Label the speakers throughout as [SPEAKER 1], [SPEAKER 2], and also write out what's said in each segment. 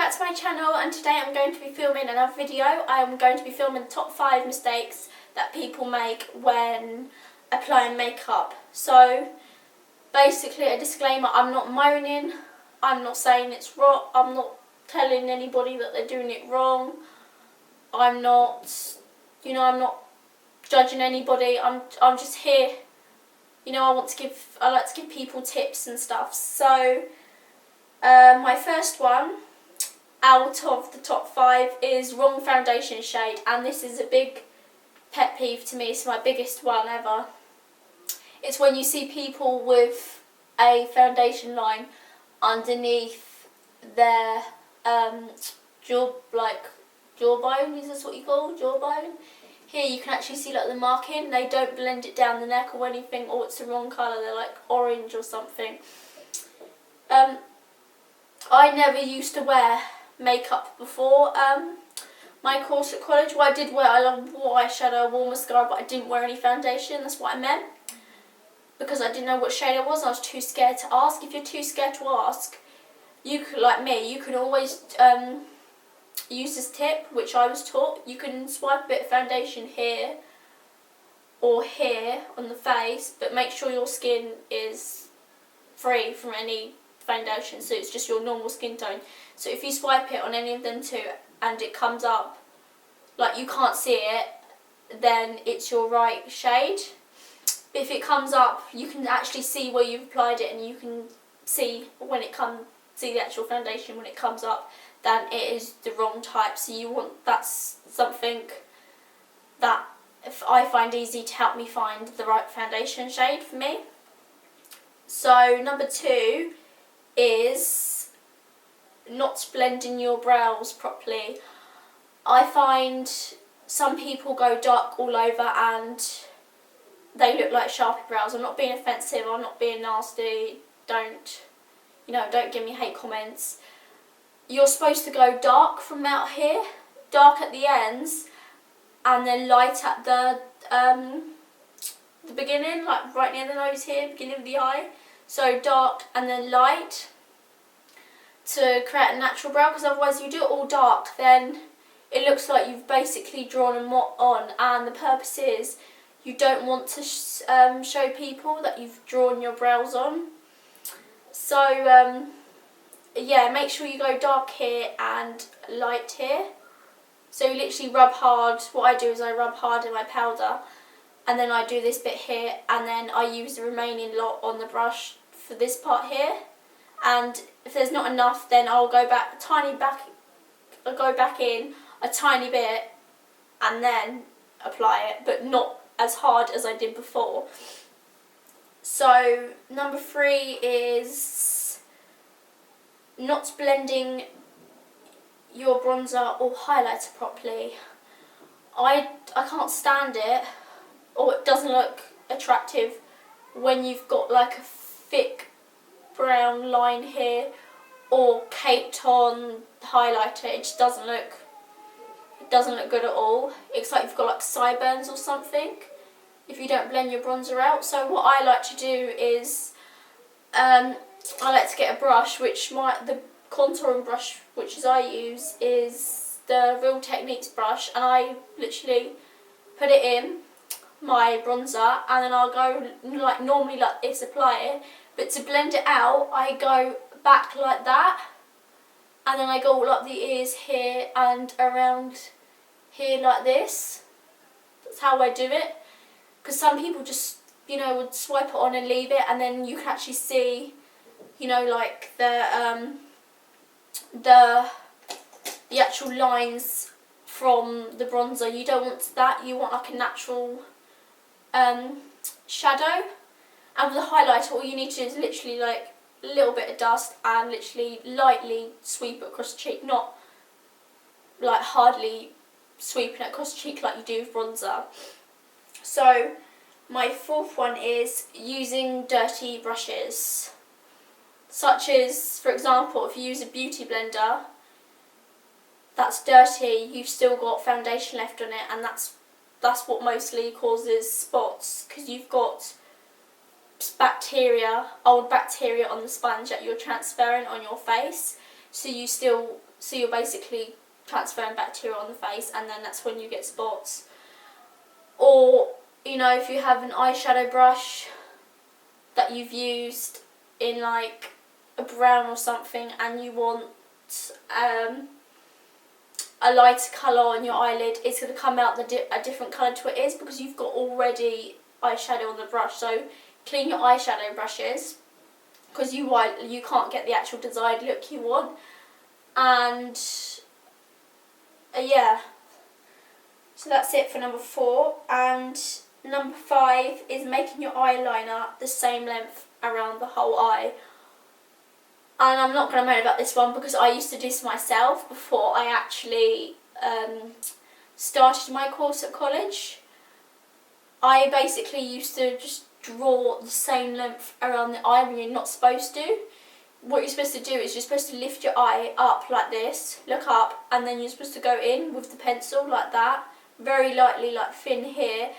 [SPEAKER 1] back to my channel, and today I'm going to be filming another video. I am going to be filming the top 5 mistakes that people make when applying makeup. So basically, a disclaimer, I'm not moaning, I'm not saying it's wrong, I'm not telling anybody that they're doing it wrong. I'm not, I'm not judging anybody. I'm just here. I like to give people tips and stuff. So my first one out of the top 5 is wrong foundation shade, and this is a big pet peeve to me. It's my biggest one ever. It's when you see people with a foundation line underneath their jawbone, is this what you call jawbone? Here you can actually see the marking. They don't blend it down the neck or anything, or it's the wrong colour, they're like orange or something. I never used to wear makeup before my course at college. Well, I wore eyeshadow, I wore mascara, but I didn't wear any foundation, that's what I meant. Because I didn't know what shade it was, I was too scared to ask. If you're too scared to ask, you could, like me, you can always use this tip, which I was taught. You can swipe a bit of foundation here or here on the face, but make sure your skin is free from any foundation, so it's just your normal skin tone. So if you swipe it on any of them two and it comes up like you can't see it, then it's your right shade. If it comes up, you can actually see where you've applied it, and you can see see the actual foundation when it comes up, then it is the wrong type. So that's something that if I find easy to help me find the right foundation shade for me. So number 2 is not blending your brows properly. I find some people go dark all over and they look like Sharpie brows. I'm not being offensive, I'm not being nasty, don't give me hate comments. You're supposed to go dark from out here, dark at the ends, and then light at the beginning, like right near the nose here, beginning of the eye. So dark and then light to create a natural brow, because otherwise you do it all dark, then it looks like you've basically drawn a mot on, and the purpose is you don't want to show people that you've drawn your brows on. So yeah, make sure you go dark here and light here. So you literally rub hard. What I do is I rub hard in my powder, and then I do this bit here, and then I use the remaining lot on the brush for this part here. And if there's not enough, then I'll go back in a tiny bit and then apply it, but not as hard as I did before. So number 3 is not blending your bronzer or highlighter properly. I can't stand it, or it doesn't look attractive when you've got like a thick brown line here or caked on highlighter. It just doesn't look good at all. It's like you've got like sideburns or something if you don't blend your bronzer out. So what I like to do is I like to get a brush, the contouring brush which I use is the Real Techniques brush, and I literally put it in my bronzer, and then I'll go like normally like this, apply it, but to blend it out I go back like that, and then I go all up the ears here and around here like this. That's how I do it, because some people just would swipe it on and leave it, and then you can actually see like the actual lines from the bronzer. You don't want that, you want like a natural shadow. And with the highlighter, all you need to do is literally like a little bit of dust and literally lightly sweep it across the cheek, not like hardly sweeping it across the cheek like you do with bronzer. So my 4th one is using dirty brushes, such as, for example, if you use a beauty blender that's dirty, you've still got foundation left on it, and that's what mostly causes spots, because you've got old bacteria on the sponge that you're transferring on your face. So you still So you're basically transferring bacteria on the face, and then that's when you get spots. Or, you know, if you have an eyeshadow brush that you've used in like a brown or something, and you want a lighter colour on your eyelid, it's going to come out a different colour to what it is, because you've got already eyeshadow on the brush. So clean your eyeshadow brushes, because you can't get the actual desired look you want. And yeah, so that's it for number 4. And number 5 is making your eyeliner the same length around the whole eye. And I'm not going to moan about this one, because I used to do this myself before I actually started my course at college. I basically used to just draw the same length around the eye when you're not supposed to. What you're supposed to do is you're supposed to lift your eye up like this, look up, and then you're supposed to go in with the pencil like that, very lightly, like thin here,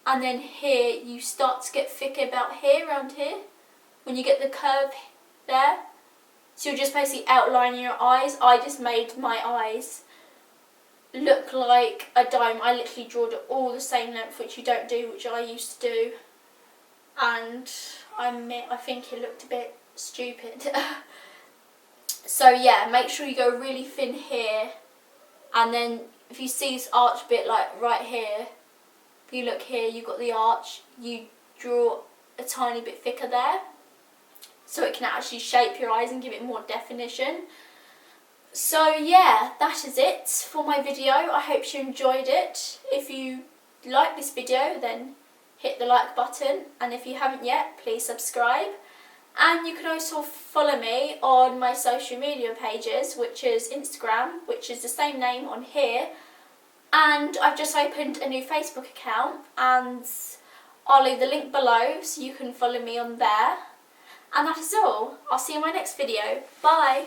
[SPEAKER 1] and then here you start to get thicker about here, around here, when you get the curve there. So you're just basically outlining your eyes. I just made my eyes look like a dime. I literally drew it all the same length, which you don't do, which I used to do. And I admit, I think it looked a bit stupid. So yeah, make sure you go really thin here. And then if you see this arch bit like right here, if you look here, you've got the arch. You draw a tiny bit thicker there, so it can actually shape your eyes and give it more definition. So yeah, that is it for my video. I hope you enjoyed it. If you like this video, then hit the like button, and if you haven't yet, please subscribe. And you can also follow me on my social media pages, which is Instagram, which is the same name on here. And I've just opened a new Facebook account, and I'll leave the link below so you can follow me on there. And that is all. I'll see you in my next video. Bye!